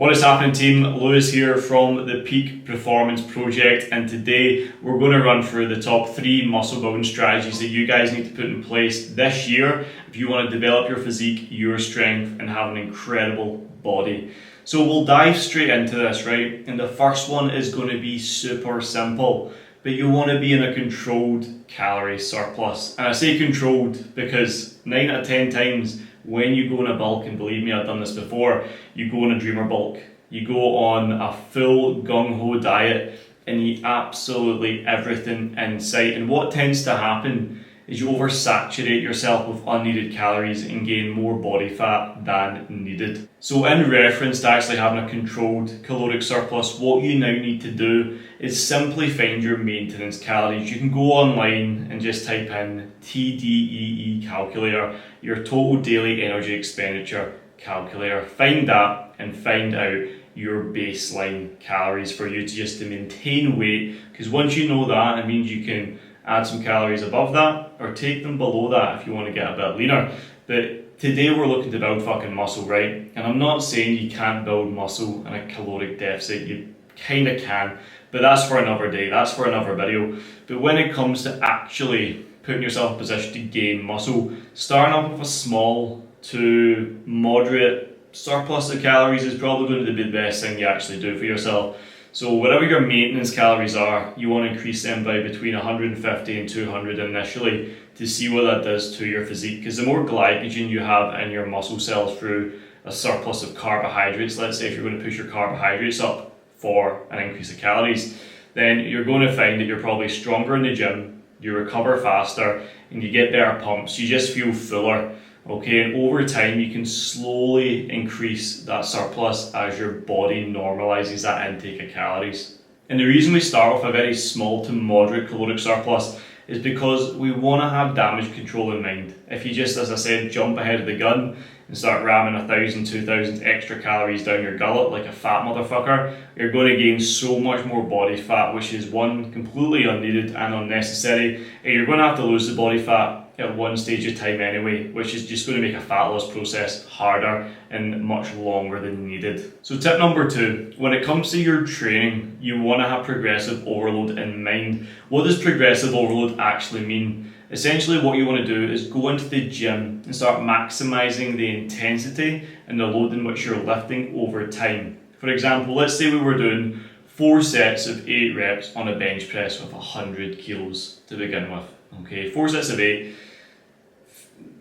What is happening, team? Lewis here from the Peak Performance Project, and today we're going to run through the top 3 muscle building strategies that you guys need to put in place this year if you want to develop your physique, your strength, and have an incredible body. So we'll dive straight into this, right? And the first one is going to be super simple, but you want to be in a controlled calorie surplus. And I say controlled because 9 out of 10 times when you go in a bulk, and believe me, I've done this before, you go on a dreamer bulk, you go on a full gung-ho diet and eat absolutely everything in sight. And what tends to happen is you oversaturate yourself with unneeded calories and gain more body fat than needed. So in reference to actually having a controlled caloric surplus, what you now need to do is simply find your maintenance calories. You can go online and just type in TDEE calculator, your total daily energy expenditure calculator. Find that and find out your baseline calories for you to maintain weight, because once you know that, it means you can add some calories above that or take them below that if you want to get a bit leaner. But today we're looking to build fucking muscle, right? And I'm not saying you can't build muscle in a caloric deficit. You kind of can, but that's for another day, that's for another video. But when it comes to actually putting yourself in a position to gain muscle, starting off with a small to moderate surplus of calories is probably going to be the best thing you actually do for yourself. So whatever your maintenance calories are, you want to increase them by between 150 and 200 initially to see what that does to your physique. Because the more glycogen you have in your muscle cells through a surplus of carbohydrates, let's say if you're going to push your carbohydrates up for an increase of calories, then you're going to find that you're probably stronger in the gym, you recover faster, and you get better pumps, you just feel fuller. Okay, and over time you can slowly increase that surplus as your body normalizes that intake of calories. And the reason we start with a very small to moderate caloric surplus is because we want to have damage control in mind. If you just, as I said, jump ahead of the gun and start ramming 1,000, 2,000 extra calories down your gullet like a fat motherfucker, you're going to gain so much more body fat, which is one, completely unneeded and unnecessary, and you're going to have to lose the body fat at one stage of time anyway, which is just going to make a fat loss process harder and much longer than needed. So tip number 2, when it comes to your training, you want to have progressive overload in mind. What does progressive overload actually mean? Essentially what you want to do is go into the gym and start maximizing the intensity and the load in which you're lifting over time. For example, let's say we were doing 4 sets of 8 reps on a bench press with 100 kilos to begin with. Okay, 4 sets of 8,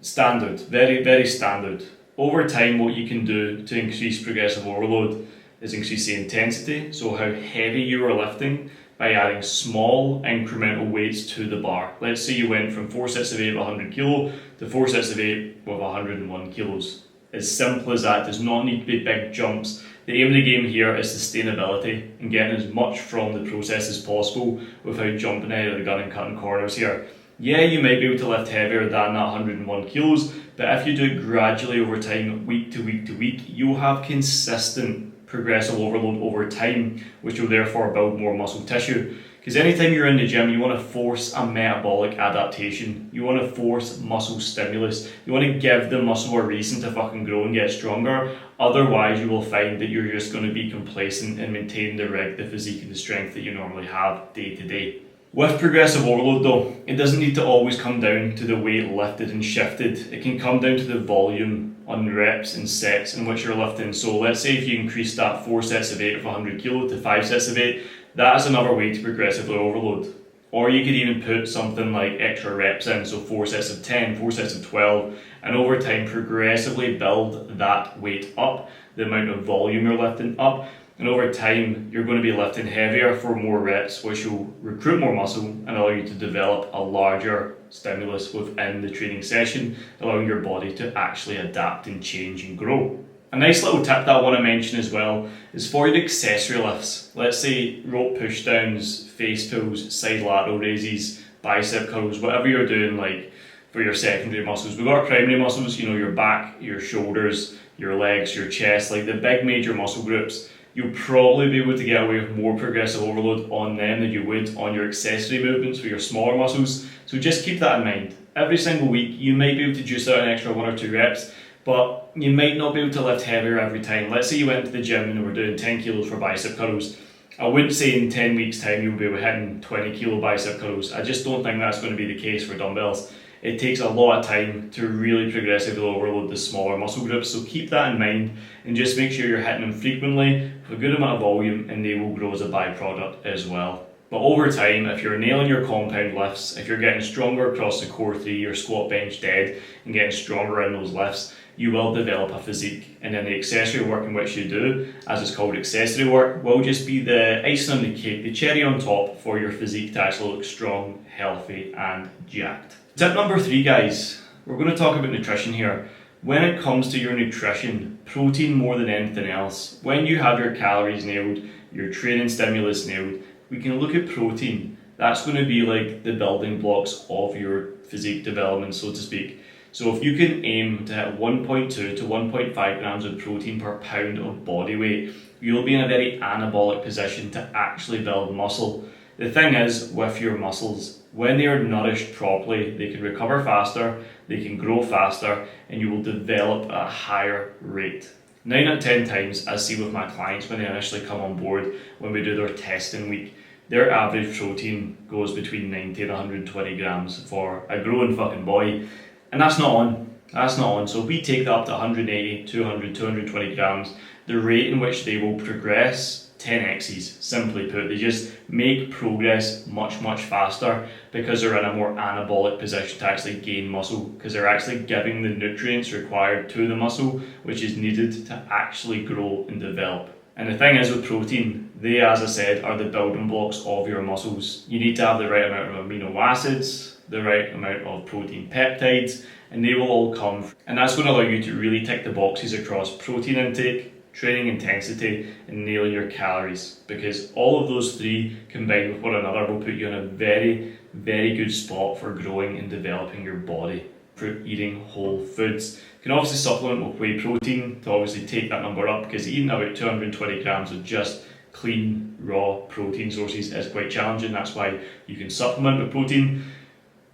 standard, very, very standard. Over time, what you can do to increase progressive overload is increase the intensity, so how heavy you are lifting, by adding small incremental weights to the bar. Let's say you went from 4 sets of 8 with 100 kilo to 4 sets of 8 with 101 kilos. As simple as that, does not need to be big jumps. The aim of the game here is sustainability and getting as much from the process as possible without jumping ahead of the gun and cutting corners here. Yeah, you might be able to lift heavier than that 101 kilos, but if you do it gradually over time, week to week to week, you'll have consistent progressive overload over time, which will therefore build more muscle tissue. Because anytime you're in the gym, you want to force a metabolic adaptation. You want to force muscle stimulus. You want to give the muscle a reason to fucking grow and get stronger. Otherwise, you will find that you're just going to be complacent and maintain the physique and the strength that you normally have day to day. With progressive overload though, it doesn't need to always come down to the weight lifted and shifted. It can come down to the volume on reps and sets in which you're lifting. So let's say if you increase that 4 sets of 8 of 100 kilo to 5 sets of 8, that is another way to progressively overload. Or you could even put something like extra reps in, so 4 sets of 10, 4 sets of 12, and over time progressively build that weight up, the amount of volume you're lifting up. And over time, you're going to be lifting heavier for more reps, which will recruit more muscle and allow you to develop a larger stimulus within the training session, allowing your body to actually adapt and change and grow. A nice little tip that I want to mention as well is for your accessory lifts. Let's say rope pushdowns, face pulls, side lateral raises, bicep curls, whatever you're doing like for your secondary muscles. We've got our primary muscles, your back, your shoulders, your legs, your chest, like the big major muscle groups. You'll probably be able to get away with more progressive overload on them than you would on your accessory movements for your smaller muscles. So just keep that in mind. Every single week, you might be able to juice out an extra 1 or 2 reps, but you might not be able to lift heavier every time. Let's say you went to the gym and were doing 10 kilos for bicep curls. I wouldn't say in 10 weeks time you'll be hitting 20 kilo bicep curls. I just don't think that's going to be the case for dumbbells. It takes a lot of time to really progressively overload the smaller muscle groups, so keep that in mind and just make sure you're hitting them frequently with a good amount of volume, and they will grow as a byproduct as well. But over time, if you're nailing your compound lifts, if you're getting stronger across the core three, your squat, bench, dead, and getting stronger in those lifts, you will develop a physique. And then the accessory work in which you do, as it's called accessory work, will just be the icing on the cake, the cherry on top for your physique to actually look strong, healthy, and jacked. Tip number 3, guys, we're going to talk about nutrition here. When it comes to your nutrition, protein more than anything else. When you have your calories nailed, your training stimulus nailed, we can look at protein. That's going to be like the building blocks of your physique development, so to speak. So if you can aim to hit 1.2 to 1.5 grams of protein per pound of body weight, you'll be in a very anabolic position to actually build muscle. The thing is, with your muscles, when they are nourished properly, they can recover faster, they can grow faster, and you will develop at a higher rate. 9 out of 10 times, I see with my clients when they initially come on board, when we do their testing week, their average protein goes between 90 and 120 grams for a growing fucking boy. And that's not on. That's not on. So if we take that up to 180, 200, 220 grams, the rate in which they will progress 10x's, simply put. They just make progress much, much faster because they're in a more anabolic position to actually gain muscle, because they're actually giving the nutrients required to the muscle, which is needed to actually grow and develop. And the thing is with protein, they, as I said, are the building blocks of your muscles. You need to have the right amount of amino acids, the right amount of protein peptides, and they will all come. And that's going to allow you to really tick the boxes across protein intake, training intensity, and nailing your calories, because all of those three combined with one another will put you in a very, very good spot for growing and developing your body through eating whole foods. You can obviously supplement with whey protein to obviously take that number up, because eating about 220 grams of just clean, raw protein sources is quite challenging. That's why you can supplement with protein.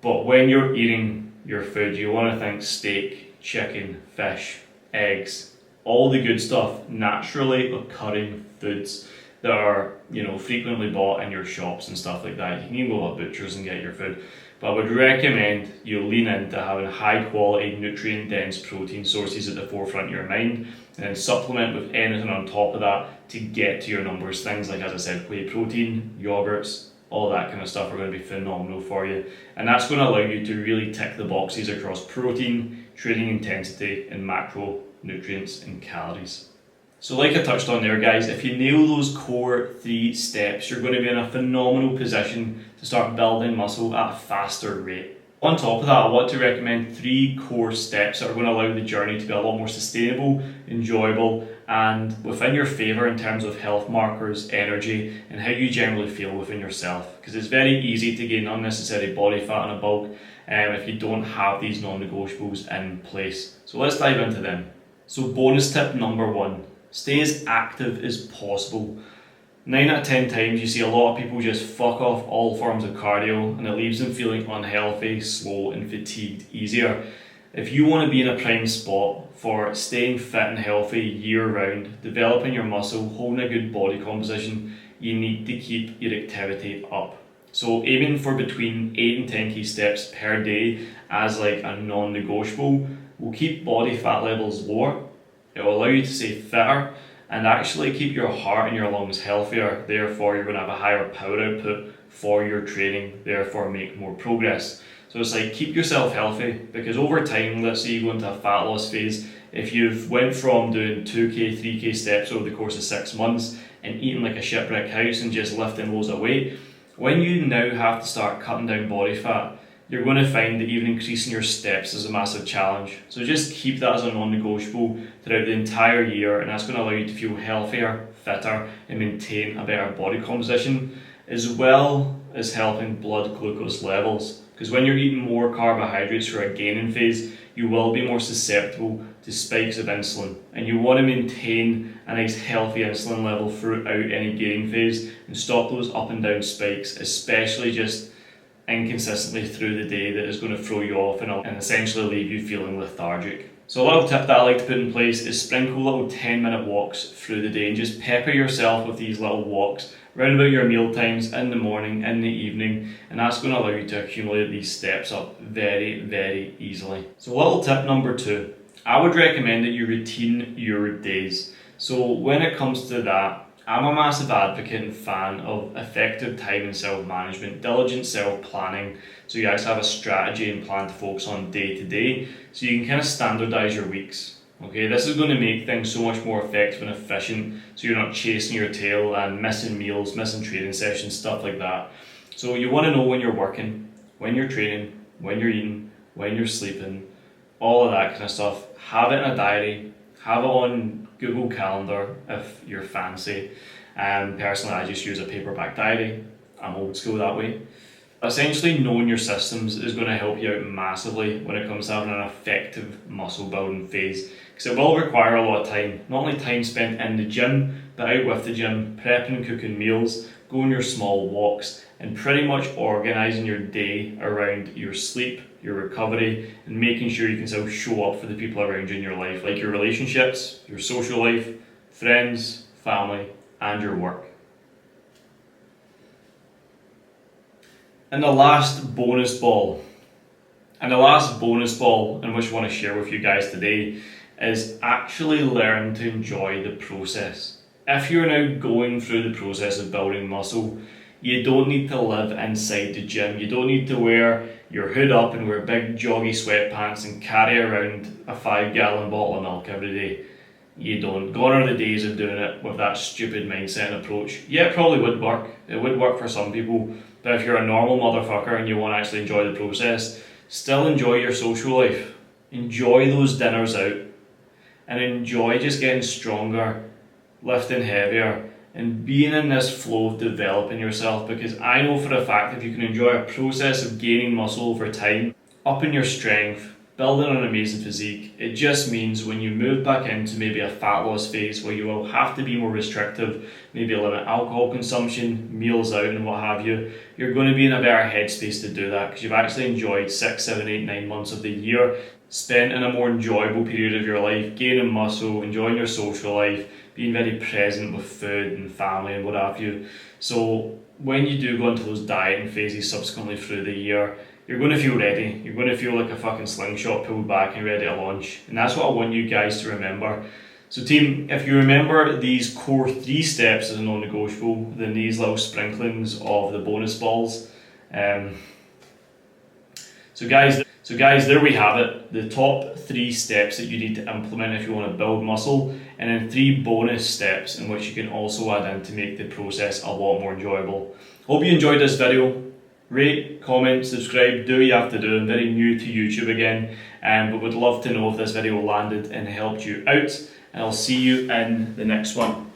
But when you're eating your food, you want to think steak, chicken, fish, eggs, all the good stuff, naturally occurring foods that are, frequently bought in your shops and stuff like that. You can even go to butchers and get your food. But I would recommend you lean into having high quality, nutrient dense protein sources at the forefront of your mind, and then supplement with anything on top of that to get to your numbers. Things like, as I said, whey protein, yogurts, all that kind of stuff are going to be phenomenal for you. And that's going to allow you to really tick the boxes across protein, training intensity, and macronutrients and calories. So like I touched on there, guys, if you nail those core 3 steps, you're going to be in a phenomenal position to start building muscle at a faster rate. On top of that, I want to recommend 3 core steps that are going to allow the journey to be a lot more sustainable, enjoyable, and within your favour in terms of health markers, energy, and how you generally feel within yourself. Because it's very easy to gain unnecessary body fat in a bulk if you don't have these non-negotiables in place. So let's dive into them. So bonus tip number 1, stay as active as possible. 9 out of 10 times you see a lot of people just fuck off all forms of cardio, and it leaves them feeling unhealthy, slow, and fatigued easier. If you want to be in a prime spot for staying fit and healthy year round, developing your muscle, holding a good body composition, you need to keep your activity up. So aiming for between 8 and 10 key steps per day as like a non-negotiable will keep body fat levels lower. It will allow you to stay fitter and actually keep your heart and your lungs healthier. Therefore, you're going to have a higher power output for your training, therefore make more progress. So it's like, keep yourself healthy, because over time, let's say you go into a fat loss phase, if you've went from doing 2k, 3k steps over the course of 6 months and eating like a shipwreck house and just lifting loads of weight, when you now have to start cutting down body fat, you're going to find that even increasing your steps is a massive challenge. So just keep that as a non-negotiable throughout the entire year, and that's going to allow you to feel healthier, fitter, and maintain a better body composition, as well as helping blood glucose levels. Because when you're eating more carbohydrates for a gaining phase, you will be more susceptible to spikes of insulin, and you want to maintain a nice healthy insulin level throughout any gaining phase and stop those up and down spikes, especially just inconsistently through the day, that is going to throw you off and essentially leave you feeling lethargic. So a little tip that I like to put in place is sprinkle little 10-minute walks through the day and just pepper yourself with these little walks round about your meal times, in the morning, in the evening, and that's going to allow you to accumulate these steps up very, very easily. So little tip number 2, I would recommend that you routine your days. So when it comes to that, I'm a massive advocate and fan of effective time and self-management, diligent self-planning, so you actually have a strategy and plan to focus on day to day, so you can kind of standardize your weeks. Okay, this is going to make things so much more effective and efficient, so you're not chasing your tail and missing meals, missing training sessions, stuff like that. So you want to know when you're working, when you're training, when you're eating, when you're sleeping, all of that kind of stuff. Have it in a diary, have it on Google Calendar if you're fancy. Personally, I just use a paperback diary. I'm old school that way. Essentially, knowing your systems is going to help you out massively when it comes to having an effective muscle building phase, because it will require a lot of time. Not only time spent in the gym, but out with the gym, prepping and cooking meals, going your small walks, and pretty much organising your day around your sleep, your recovery, and making sure you can still show up for the people around you in your life, like your relationships, your social life, friends, family, and your work. And the last bonus ball in which I want to share with you guys today is actually learn to enjoy the process. If you're now going through the process of building muscle, you don't need to live inside the gym. You don't need to wear your hood up and wear big joggy sweatpants and carry around a 5-gallon bottle of milk every day. You don't. Gone are the days of doing it with that stupid mindset and approach. Yeah, it probably would work. It would work for some people. But if you're a normal motherfucker and you want to actually enjoy the process, still enjoy your social life. Enjoy those dinners out. And enjoy just getting stronger, lifting heavier, and being in this flow of developing yourself, because I know for a fact if you can enjoy a process of gaining muscle over time, upping your strength, building an amazing physique, it just means when you move back into maybe a fat loss phase where you will have to be more restrictive, maybe limit alcohol consumption, meals out and what have you, you're going to be in a better headspace to do that, because you've actually enjoyed 6, 7, 8, 9 months of the year spent in a more enjoyable period of your life, gaining muscle, enjoying your social life, being very present with food and family and what have you. So when you do go into those dieting phases subsequently through the year, you're going to feel ready. You're going to feel like a fucking slingshot pulled back and ready to launch. And that's what I want you guys to remember. So team, if you remember these core 3 steps as a non-negotiable, then these little sprinklings of the bonus balls. So guys, there we have it. The top 3 steps that you need to implement if you want to build muscle, and then 3 bonus steps in which you can also add in to make the process a lot more enjoyable. Hope you enjoyed this video. Rate, comment, subscribe, do what you have to do. I'm very new to YouTube again, but would love to know if this video landed and helped you out, and I'll see you in the next one.